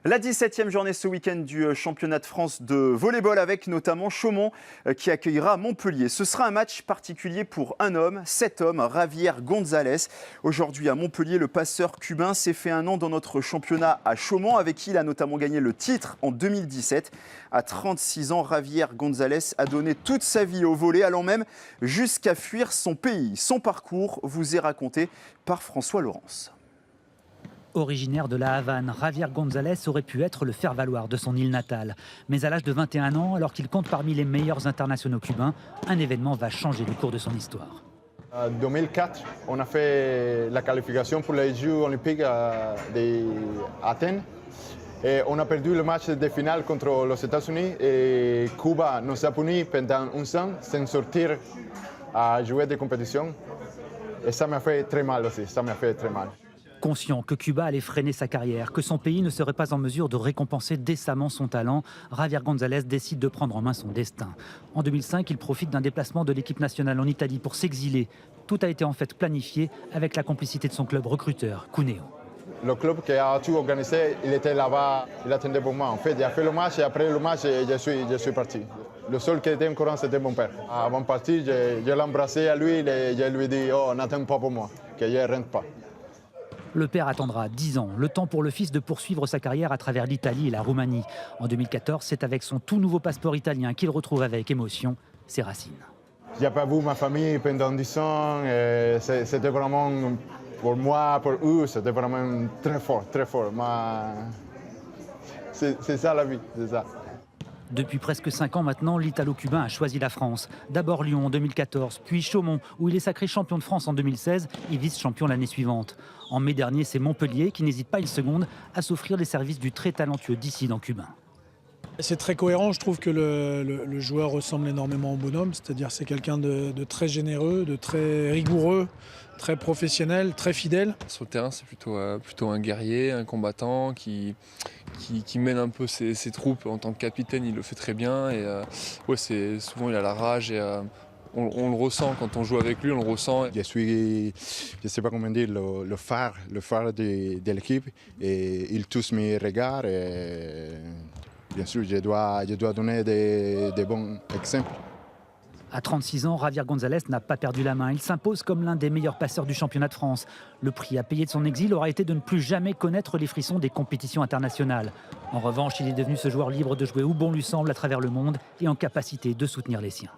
La 17e journée ce week-end du championnat de France de volleyball avec notamment Chaumont qui accueillera Montpellier. Ce sera un match particulier pour un homme, cet homme, Javier González. Aujourd'hui à Montpellier, le passeur cubain s'est fait un nom dans notre championnat à Chaumont avec qui il a notamment gagné le titre en 2017. À 36 ans, Javier González a donné toute sa vie au volley, allant même jusqu'à fuir son pays. Son parcours vous est raconté par François Laurence. Originaire de la Havane, Javier González aurait pu être le faire-valoir de son île natale. Mais à l'âge de 21 ans, alors qu'il compte parmi les meilleurs internationaux cubains, un événement va changer le cours de son histoire. En 2004, on a fait la qualification pour les Jeux olympiques d'Athènes. Et on a perdu le match de finale contre les États-Unis et Cuba nous a punis pendant un an sans sortir à jouer des compétitions. Et ça m'a fait très mal aussi, ça m'a fait très mal. Conscient que Cuba allait freiner sa carrière, que son pays ne serait pas en mesure de récompenser décemment son talent, Javier González décide de prendre en main son destin. En 2005, il profite d'un déplacement de l'équipe nationale en Italie pour s'exiler. Tout a été en fait planifié avec la complicité de son club recruteur, Cuneo. Le club qui a tout organisé, il était là-bas, il attendait pour moi. En fait, il a fait le match et après le match, je suis parti. Le seul qui était au courant, c'était mon père. Avant de partir, je l'ai embrassé à lui et je lui ai dit « Oh, n'attends pas pour moi, que je ne rentre pas ». Le père attendra 10 ans, le temps pour le fils de poursuivre sa carrière à travers l'Italie et la Roumanie. En 2014, c'est avec son tout nouveau passeport italien qu'il retrouve avec émotion ses racines. Je n'ai pas vu ma famille pendant 10 ans. C'était vraiment, pour moi, pour eux, c'était vraiment très fort, très fort. C'est ça la vie, c'est ça. Depuis presque 5 ans maintenant, l'Italo-Cubain a choisi la France. D'abord Lyon en 2014, puis Chaumont, où il est sacré champion de France en 2016 et vice-champion l'année suivante. En mai dernier, c'est Montpellier qui n'hésite pas une seconde à s'offrir les services du très talentueux dissident cubain. C'est très cohérent, je trouve que le joueur ressemble énormément au bonhomme, c'est-à-dire c'est quelqu'un de très généreux, de très rigoureux, très professionnel, très fidèle. Sur le terrain, c'est plutôt un guerrier, un combattant qui mène un peu ses troupes en tant que capitaine, il le fait très bien. Et souvent il a la rage et on le ressent quand on joue avec lui, on le ressent. Je suis, je ne sais pas comment dire, le phare de l'équipe et il tous mes regards. Et bien sûr, je dois donner des bons exemples. À 36 ans, Javier González n'a pas perdu la main. Il s'impose comme l'un des meilleurs passeurs du championnat de France. Le prix à payer de son exil aura été de ne plus jamais connaître les frissons des compétitions internationales. En revanche, il est devenu ce joueur libre de jouer où bon lui semble à travers le monde et en capacité de soutenir les siens.